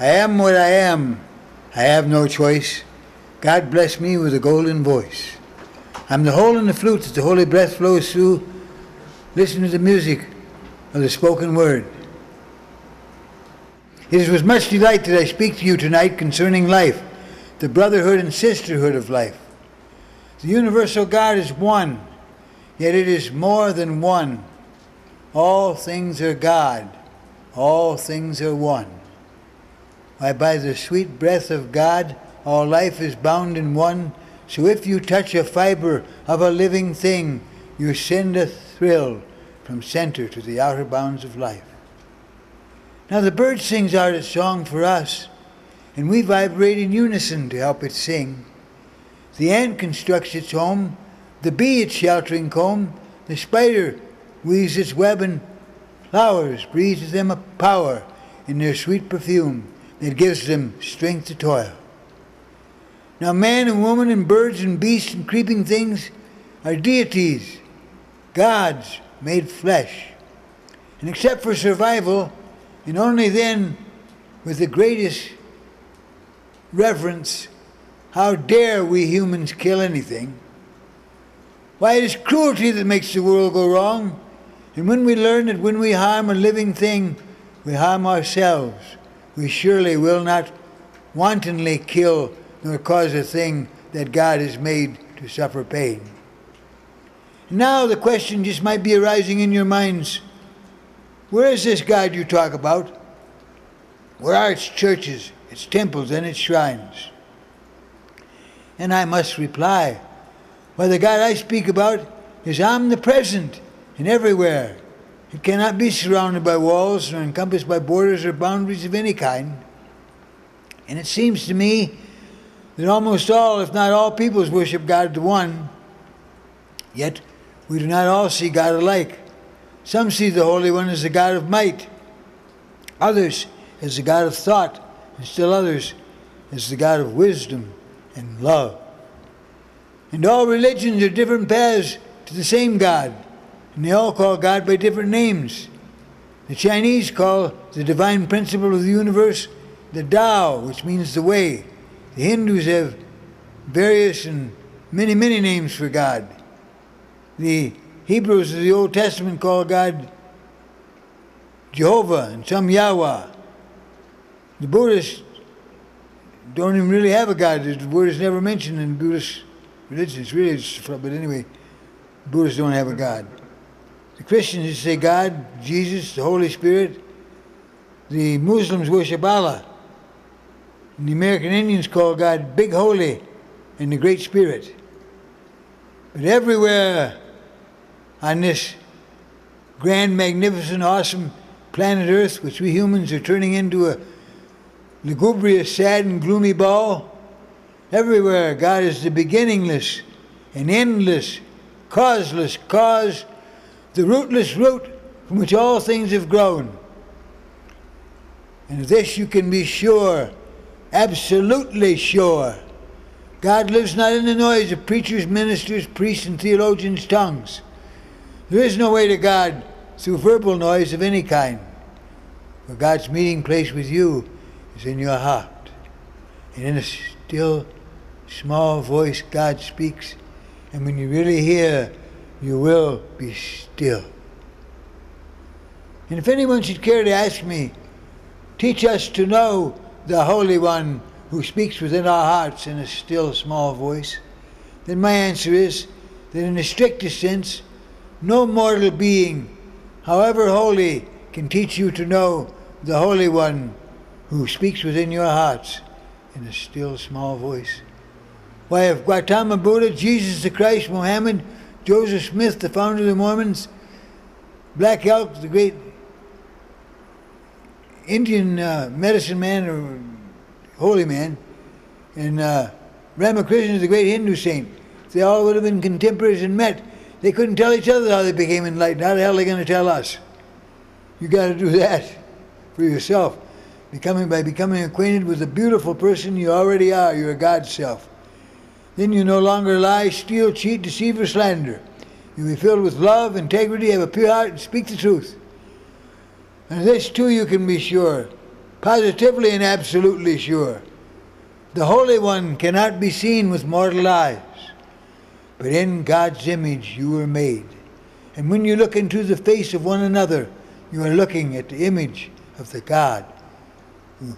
I am what I am. I have no choice. God bless me with a golden voice. I'm the hole in the flute that the holy breath flows through. Listen to the music of the spoken word. It is with much delight that I speak to you tonight concerning life, the brotherhood and sisterhood of life. The universal God is one, yet it is more than one. All things are God. All things are one. Why, by the sweet breath of God, all life is bound in one. So if you touch a fiber of a living thing, you send a thrill from center to the outer bounds of life. Now the bird sings out its song for us, and we vibrate in unison to help it sing. The ant constructs its home, the bee its sheltering comb, the spider weaves its web, and flowers breathe to them a power in their sweet perfume that gives them strength to toil. Now man and woman and birds and beasts and creeping things are deities, gods made flesh. And except for survival, and only then with the greatest reverence, how dare we humans kill anything? Why, it is cruelty that makes the world go wrong. And when we learn that when we harm a living thing, we harm ourselves, we surely will not wantonly kill nor cause a thing that God has made to suffer pain. Now the question just might be arising in your minds, where is this God you talk about? Where are its churches, its temples, and its shrines? And I must reply, well, the God I speak about is omnipresent and everywhere. It cannot be surrounded by walls or encompassed by borders or boundaries of any kind. And it seems to me that almost all, if not all, peoples worship God the one. Yet we do not all see God alike. Some see the Holy One as the God of might, others as the God of thought, and still others as the God of wisdom and love. And all religions are different paths to the same God, and they all call God by different names. The Chinese call the divine principle of the universe the Tao, which means the way. The Hindus have various and many names for God. The Hebrews of the Old Testament call God Jehovah and some Yahweh. The Buddhists don't even really have a God. The word is never mentioned in Buddhist religion. It's really, but anyway, Buddhists don't have a God. The Christians just say God, Jesus, the Holy Spirit. The Muslims worship Allah. And the American Indians call God Big Holy and the Great Spirit. But everywhere on this grand, magnificent, awesome planet Earth, which we humans are turning into a lugubrious, sad, and gloomy ball, everywhere God is the beginningless and endless, causeless cause, the rootless root from which all things have grown. And of this you can be sure, absolutely sure. God lives not in the noise of preachers, ministers, priests, and theologians' tongues. There is no way to God through verbal noise of any kind. For God's meeting place with you is in your heart. And in a still, small voice God speaks. And when you really hear, you will be still. And if anyone should care to ask me, teach us to know the Holy One who speaks within our hearts in a still, small voice, then my answer is that in the strictest sense, no mortal being, however holy, can teach you to know the Holy One who speaks within your hearts in a still, small voice. Why, if Gautama Buddha, Jesus the Christ, Muhammad, Joseph Smith, the founder of the Mormons, Black Elk, the great Indian medicine man or holy man, and Ramakrishna, the great Hindu saint, if they all would have been contemporaries and met, they couldn't tell each other how they became enlightened. How the hell are they going to tell us? You got to do that for yourself, by becoming acquainted with the beautiful person you already are. You're a God's self. Then you no longer lie, steal, cheat, deceive, or slander. You'll be filled with love, integrity, have a pure heart, and speak the truth. And this too you can be sure. positively and absolutely sure. The Holy One cannot be seen with mortal eyes, but in God's image you were made. And when you look into the face of one another, you are looking at the image of the God who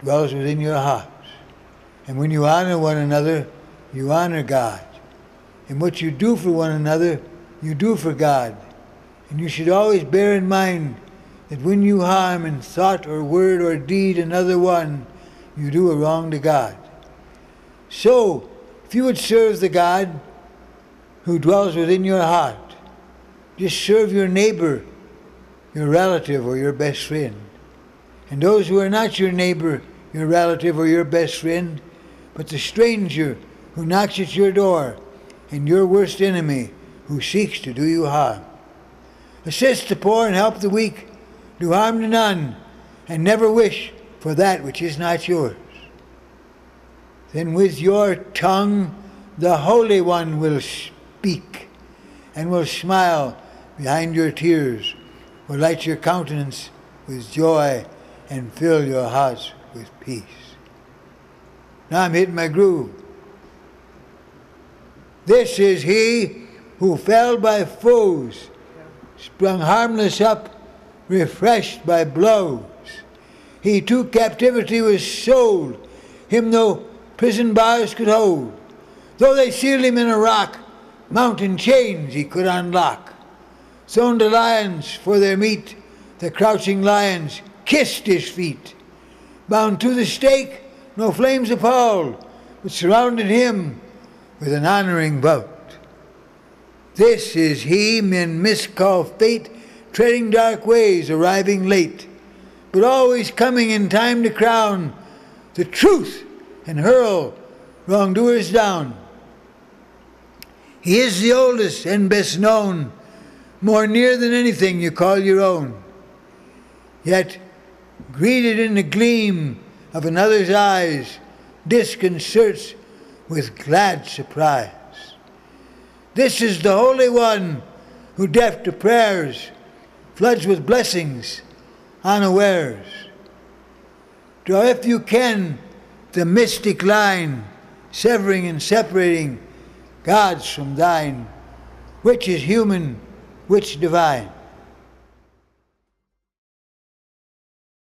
dwells within your hearts. And when you honor one another, you honor God. And what you do for one another, you do for God. And you should always bear in mind that when you harm in thought or word or deed another one, you do a wrong to God. So, if you would serve the God who dwells within your heart, just serve your neighbor, your relative, or your best friend. And those who are not your neighbor, your relative, or your best friend, but the stranger who knocks at your door, and your worst enemy who seeks to do you harm. Assist the poor and help the weak. Do harm to none, and never wish for that which is not yours. Then with your tongue the Holy One will speak, and will smile behind your tears, will light your countenance with joy, and fill your hearts with peace. Now I'm hitting my groove. This is he who fell by foes, sprung harmless up, refreshed by blows. He to captivity was sold, him no prison bars could hold. Though they sealed him in a rock, mountain chains he could unlock. Thrown to lions for their meat, the crouching lions kissed his feet. Bound to the stake, no flames appalled, but surrounded him with an honoring bout. This is he men miscall fate, treading dark ways, arriving late, but always coming in time to crown the truth and hurl wrongdoers down. He is the oldest and best known, more near than anything you call your own. Yet, greeted in the gleam of another's eyes, disconcerts with glad surprise. This is the Holy One who, deaf to prayers, floods with blessings unawares. Draw if you can the mystic line, severing and separating God's from thine, which is human, which divine.